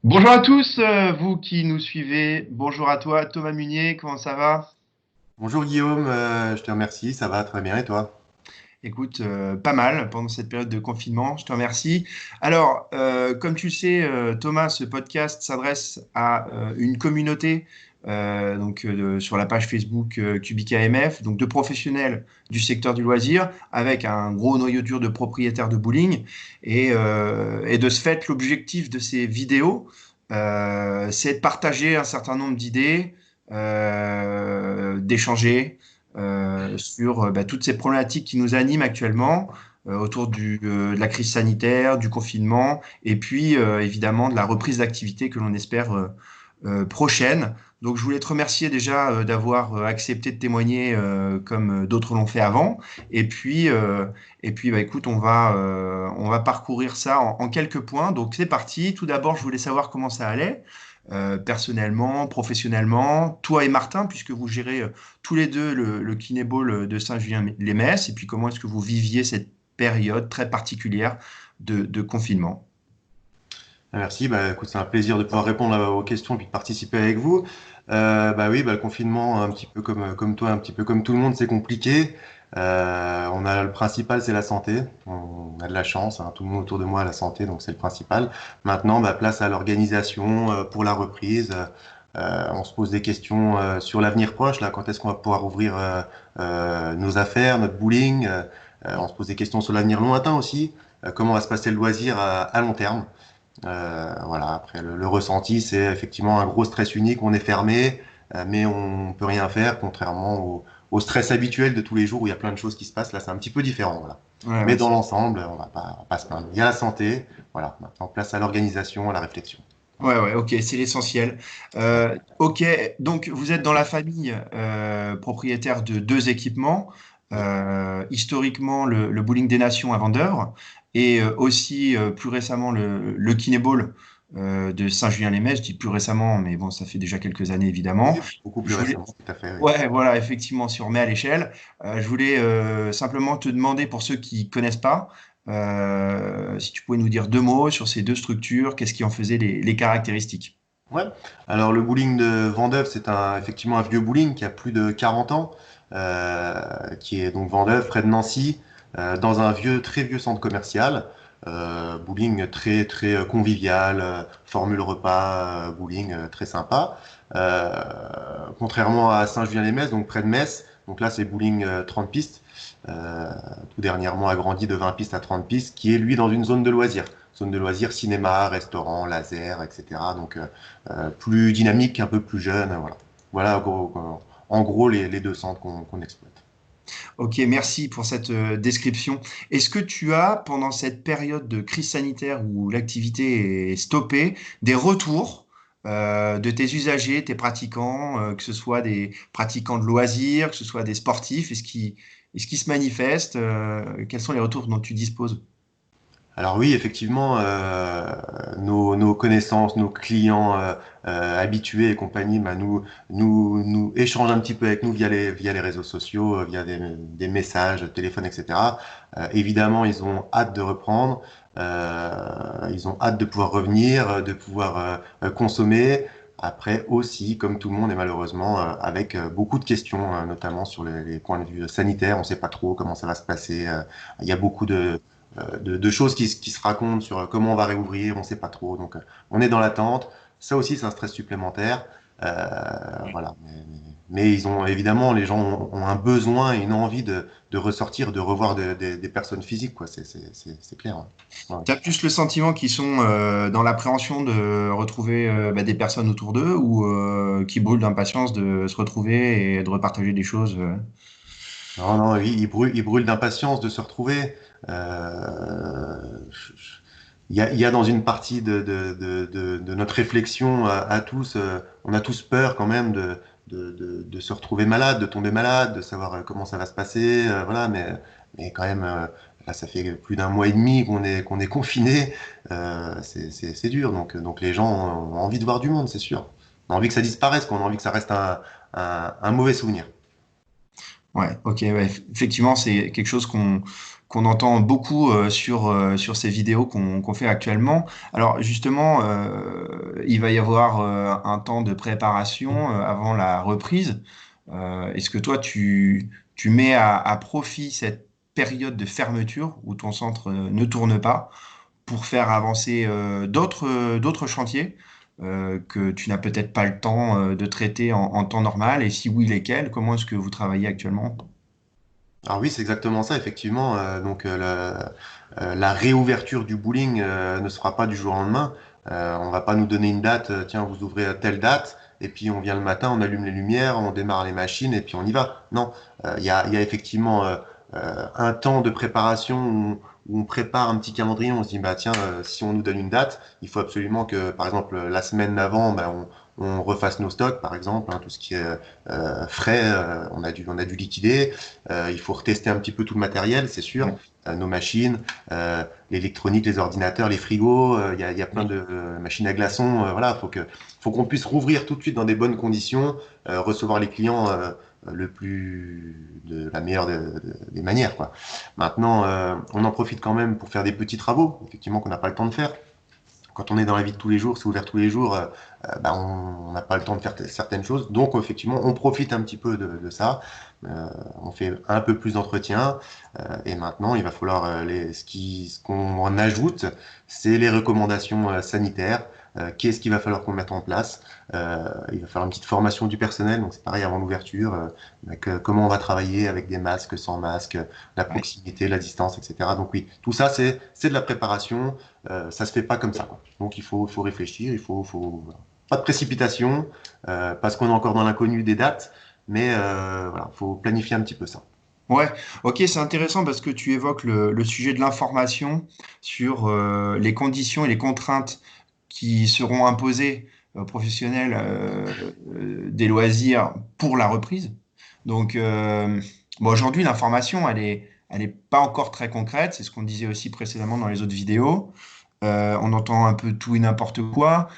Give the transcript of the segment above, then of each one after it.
Bonjour à tous, vous qui nous suivez. Bonjour à toi, Thomas Munier, comment ça va? Bonjour Guillaume, je te remercie, ça va très bien et toi? Écoute, pas mal pendant cette période de confinement, je te remercie. Alors, comme tu le sais, Thomas, ce podcast s'adresse à une communauté sur la page Facebook Cubica MF, donc de professionnels du secteur du loisir, avec un gros noyau dur de propriétaires de bowling. Et de ce fait, l'objectif de ces vidéos, c'est de partager un certain nombre d'idées, d'échanger sur toutes ces problématiques qui nous animent actuellement autour de la crise sanitaire, du confinement, et puis évidemment de la reprise d'activité que l'on espère prochaine. Donc je voulais te remercier déjà d'avoir accepté de témoigner comme d'autres l'ont fait avant. Et puis, écoute, on va parcourir ça en quelques points. Donc c'est parti. Tout d'abord, je voulais savoir comment ça allait. Personnellement, professionnellement, toi et Martin, puisque vous gérez tous les deux le Kinéball de Saint-Julien-les-Messes, et puis comment est-ce que vous viviez cette période très particulière de confinement? Merci, écoute, c'est un plaisir de pouvoir répondre aux questions et puis de participer avec vous. Oui, le confinement, un petit peu comme toi, un petit peu comme tout le monde, c'est compliqué. On a le principal, c'est la santé. On a de la chance, hein, tout le monde autour de moi a la santé, donc c'est le principal. Maintenant, place à l'organisation pour la reprise. On se pose des questions sur l'avenir proche, là, quand est-ce qu'on va pouvoir ouvrir nos affaires, notre bowling. On se pose des questions sur l'avenir lointain aussi. Comment va se passer le loisir à long terme. Voilà, après le ressenti, c'est effectivement un gros stress unique, on est fermé, mais on peut rien faire, contrairement au stress habituel de tous les jours où il y a plein de choses qui se passent. Là, c'est un petit peu différent, voilà. Ouais, Mais ouais, dans l'ensemble, on va pas se plaindre. Il y a la santé, voilà, maintenant place à l'organisation, à la réflexion. Voilà. ouais, ok, c'est l'essentiel. Ok, donc vous êtes dans la famille propriétaire de deux équipements. Oui. Historiquement, le Bowling des Nations à Vendœuvre et aussi plus récemment le Kinéball de Saint-Julien-les-Messes. Je dis plus récemment, mais bon, ça fait déjà quelques années évidemment. Oui, beaucoup plus Je voulais, récemment, tout à fait, oui. ouais, voilà, effectivement, si on remet à l'échelle, je voulais simplement te demander pour ceux qui connaissent pas, si tu pouvais nous dire deux mots sur ces deux structures, qu'est-ce qui en faisait les caractéristiques? Ouais. Alors le bowling de Vendeuve, effectivement un vieux bowling qui a plus de 40 ans, qui est donc Vendeuve, près de Nancy, dans un très vieux centre commercial. Bowling très très convivial, formule repas, bowling très sympa. Euh, Contrairement à Saint-Julien-les-Messes, donc près de Metz, donc là c'est bowling 30 pistes, euh, tout dernièrement agrandi de 20 pistes à 30 pistes, qui est lui dans une zone de loisirs. Zone de loisirs, cinéma, restaurant, laser, etc. Donc plus dynamique, un peu plus jeune. Voilà, voilà en gros les deux centres qu'on exploite. Ok, merci pour cette description. Est-ce que tu as, pendant cette période de crise sanitaire où l'activité est stoppée, des retours de tes usagers, tes pratiquants, que ce soit des pratiquants de loisirs, que ce soit des sportifs, est-ce qu'ils se manifestent? Quels sont les retours dont tu disposes? Alors oui, effectivement, nos connaissances, nos clients habitués et compagnie, nous échangent un petit peu avec nous via les réseaux sociaux, via des messages, téléphone, etc. Évidemment, ils ont hâte de reprendre, ils ont hâte de pouvoir revenir, de pouvoir consommer. Après aussi, comme tout le monde, et malheureusement, avec beaucoup de questions, notamment sur les points de vue sanitaires, on ne sait pas trop comment ça va se passer. Il y a beaucoup de choses qui se racontent sur comment on va réouvrir, on ne sait pas trop. Donc, on est dans l'attente. Ça aussi, c'est un stress supplémentaire. Voilà. Mais ils ont évidemment, les gens ont un besoin et une envie de ressortir, de revoir des personnes physiques, quoi. C'est clair. Hein. Ouais. Tu as plus le sentiment qu'ils sont dans l'appréhension de retrouver des personnes autour d'eux ou qui brûlent d'impatience de se retrouver et de repartager des choses Non, non, ils brûlent d'impatience de se retrouver. Euh, il y a dans une partie de notre réflexion à tous, on a tous peur quand même de se retrouver malade, de tomber malade, de savoir comment ça va se passer, voilà, mais quand même, là, ça fait plus d'un mois et demi qu'on est confiné, c'est dur, donc les gens ont envie de voir du monde, c'est sûr. On a envie que ça disparaisse, qu'on a envie que ça reste un mauvais souvenir. Ouais, ok, ouais. Effectivement, c'est quelque chose qu'on entend beaucoup sur ces vidéos qu'on fait actuellement. Alors justement, il va y avoir un temps de préparation avant la reprise. Est-ce que toi, tu mets à profit cette période de fermeture où ton centre ne tourne pas pour faire avancer d'autres chantiers que tu n'as peut-être pas le temps de traiter en temps normal? Et si oui, lesquels? Comment est-ce que vous travaillez actuellement? Alors oui, c'est exactement ça, effectivement. La réouverture du bowling ne sera pas du jour au lendemain. On va pas nous donner une date, tiens, vous ouvrez à telle date, et puis on vient le matin, on allume les lumières, on démarre les machines, et puis on y va. Non, il y a effectivement un temps de préparation où on prépare un petit calendrier, on se dit, bah tiens, si on nous donne une date, il faut absolument que, par exemple, la semaine d'avant, bah, on refasse nos stocks, par exemple, hein, tout ce qui est frais, on a dû liquider. Il faut retester un petit peu tout le matériel, c'est sûr. Ouais. Nos machines, l'électronique, les ordinateurs, les frigos, il y a plein Oui. de machines à glaçons. Voilà, faut qu'on puisse rouvrir tout de suite dans des bonnes conditions, recevoir les clients de la meilleure des manières, quoi. Maintenant, on en profite quand même pour faire des petits travaux, effectivement, qu'on n'a pas le temps de faire. Quand on est dans la vie de tous les jours, c'est ouvert tous les jours, bah, on n'a pas le temps de faire certaines choses. Donc, effectivement, on profite un petit peu de ça. On fait un peu plus d'entretien. Et maintenant, il va falloir ce qu'on en ajoute, c'est les recommandations sanitaires. Qu'est-ce qu'il va falloir qu'on mette en place? Il va falloir une petite formation du personnel. Donc, c'est pareil avant l'ouverture. Comment on va travailler avec des masques, sans masque, la Ouais. proximité, la distance, etc. Donc, oui, tout ça, c'est de la préparation. Ça se fait pas comme ça, quoi. Donc il faut réfléchir, voilà. Pas de précipitation, parce qu'on est encore dans l'inconnu des dates, mais voilà, faut planifier un petit peu ça. Ouais, ok, c'est intéressant parce que tu évoques le sujet de l'information sur les conditions et les contraintes qui seront imposées aux professionnels des loisirs pour la reprise. Donc, bon, aujourd'hui, l'information, elle est pas encore très concrète. C'est ce qu'on disait aussi précédemment dans les autres vidéos. On entend un peu tout et n'importe quoi.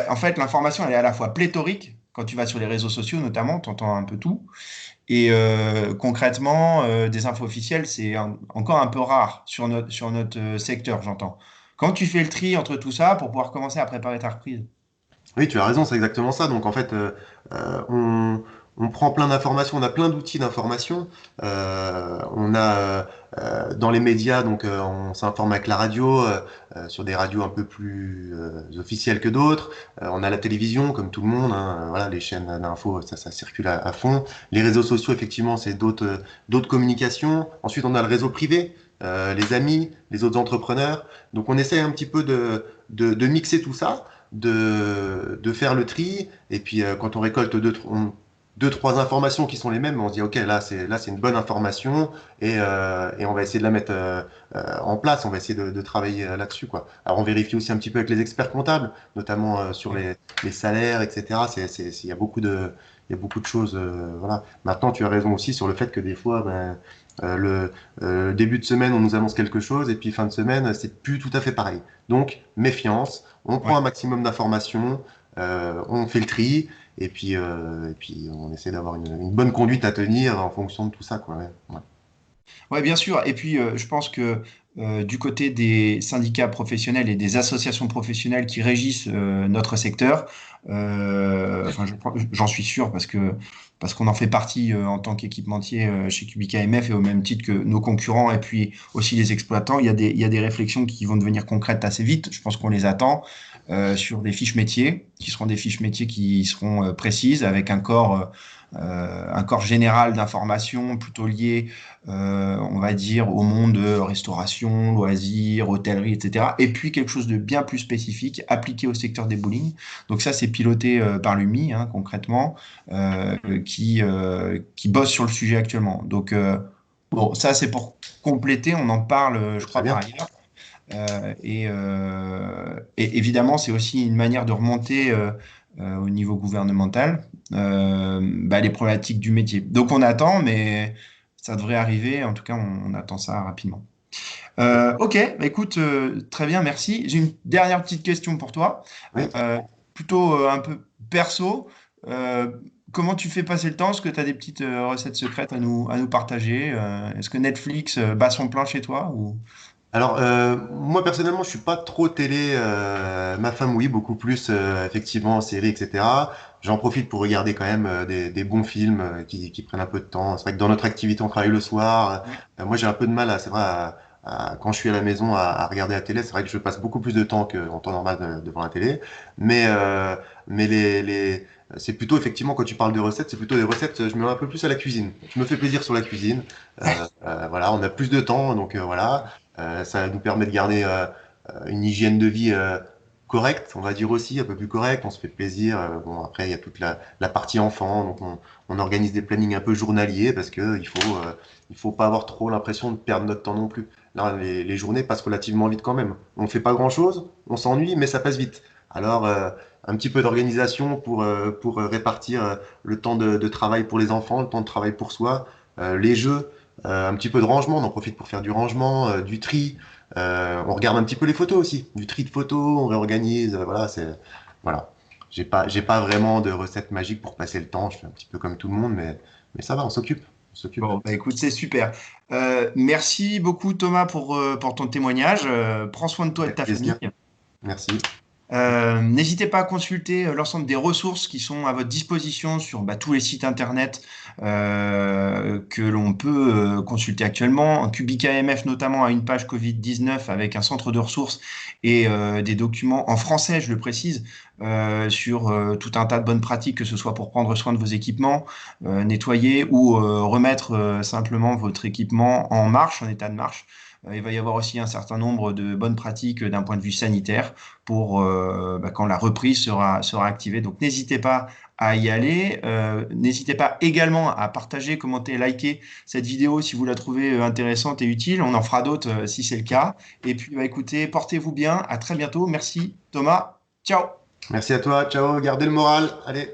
En fait, l'information, elle est à la fois pléthorique. Quand tu vas sur les réseaux sociaux, notamment, tu entends un peu tout. Et concrètement, des infos officielles, c'est encore un peu rare sur notre secteur, j'entends. Quand tu fais le tri entre tout ça pour pouvoir commencer à préparer ta reprise? Oui, tu as raison, c'est exactement ça. Donc en fait, euh, on, on prend plein d'informations, on a plein d'outils d'information. On a dans les médias, donc on s'informe avec la radio, sur des radios un peu plus officielles que d'autres. On a la télévision, comme tout le monde, hein, voilà, les chaînes d'infos, ça circule à fond. Les réseaux sociaux, effectivement, c'est d'autres communications. Ensuite, on a le réseau privé, les amis, les autres entrepreneurs. Donc on essaie un petit peu de mixer tout ça, de faire le tri. Et puis, quand on récolte deux, trois informations qui sont les mêmes, on se dit, OK, là, c'est une bonne information et on va essayer de la mettre en place. On va essayer de travailler là-dessus, quoi. Alors, on vérifie aussi un petit peu avec les experts comptables, notamment sur les salaires, etc. Il y a beaucoup de choses. Voilà. Maintenant, tu as raison aussi sur le fait que des fois, ben, le début de semaine, on nous annonce quelque chose et puis fin de semaine, c'est plus tout à fait pareil. Donc, méfiance, on prend un Ouais. maximum d'informations, on fait le tri et puis on essaie d'avoir une bonne conduite à tenir en fonction de tout ça, quoi. Ouais. Ouais. Ouais, bien sûr. Et puis, je pense que du côté des syndicats professionnels et des associations professionnelles qui régissent notre secteur, enfin, j'en suis sûr parce qu'on en fait partie en tant qu'équipementier chez Cubica MF et au même titre que nos concurrents et puis aussi les exploitants, il y a des réflexions qui vont devenir concrètes assez vite. Je pense qu'on les attend sur des fiches métiers, qui seront des fiches métiers qui seront précises avec un corps général d'informations plutôt lié on va dire, au monde de restauration, loisirs, hôtellerie, etc. Et puis quelque chose de bien plus spécifique appliqué au secteur des bowling. Donc ça, c'est piloté par l'UMI, hein, concrètement, qui bosse sur le sujet actuellement. Donc, bon, ça, c'est pour compléter, on en parle, je Très crois, par bien. ailleurs. Et évidemment, c'est aussi une manière de remonter au niveau gouvernemental bah, les problématiques du métier. Donc on attend, mais ça devrait arriver. En tout cas, on attend ça rapidement. Ok, bah, écoute, très bien, merci. J'ai une dernière petite question pour toi, Oui. euh, plutôt un peu perso. Euh, comment tu fais passer le temps? Est-ce que tu as des petites recettes secrètes à nous partager? Est-ce que Netflix bat son plein chez toi ou... Alors, moi personnellement, je suis pas trop télé. Ma femme, oui, beaucoup plus, effectivement, séries, etc. J'en profite pour regarder quand même des bons films qui prennent un peu de temps. C'est vrai que dans notre activité, on travaille le soir. Ouais. Moi, j'ai un peu de mal, c'est vrai, quand je suis à la maison à regarder la télé. C'est vrai que je passe beaucoup plus de temps qu'en temps normal devant la télé. Mais, mais c'est plutôt, effectivement, quand tu parles de recettes, c'est plutôt des recettes, je me mets un peu plus à la cuisine. Je me fais plaisir sur la cuisine. Voilà, on a plus de temps, donc voilà. Ça nous permet de garder une hygiène de vie correcte, on va dire aussi, un peu plus correcte. On se fait plaisir. Bon, après, il y a toute la partie enfant, donc on organise des plannings un peu journaliers parce que il faut pas avoir trop l'impression de perdre notre temps non plus. Là, les journées passent relativement vite quand même. On ne fait pas grand-chose, on s'ennuie, mais ça passe vite. Alors, un petit peu d'organisation pour répartir le temps de travail pour les enfants, le temps de travail pour soi, les jeux. Un petit peu de rangement, on en profite pour faire du rangement, du tri. On regarde un petit peu les photos aussi, du tri de photos, on réorganise. Voilà, voilà. J'ai pas vraiment de recette magique pour passer le temps. Je fais un petit peu comme tout le monde, mais ça va, on s'occupe. On s'occupe. Bon, bah écoute, c'est super. Merci beaucoup Thomas pour ton témoignage. Prends soin de toi et de Avec ta famille. plaisir. Merci. N'hésitez pas à consulter l'ensemble des ressources qui sont à votre disposition sur tous les sites internet que l'on peut consulter actuellement. KubiKMF notamment a une page Covid-19 avec un centre de ressources et des documents en français, je le précise, sur tout un tas de bonnes pratiques, que ce soit pour prendre soin de vos équipements, nettoyer ou remettre simplement votre équipement en marche, en état de marche. Il va y avoir aussi un certain nombre de bonnes pratiques d'un point de vue sanitaire pour quand la reprise sera activée. Donc n'hésitez pas à y aller. N'hésitez pas également à partager, commenter, liker cette vidéo si vous la trouvez intéressante et utile. On en fera d'autres si c'est le cas. Et puis écoutez, portez-vous bien. À très bientôt. Merci Thomas. Ciao. Merci à toi. Ciao. Gardez le moral. Allez.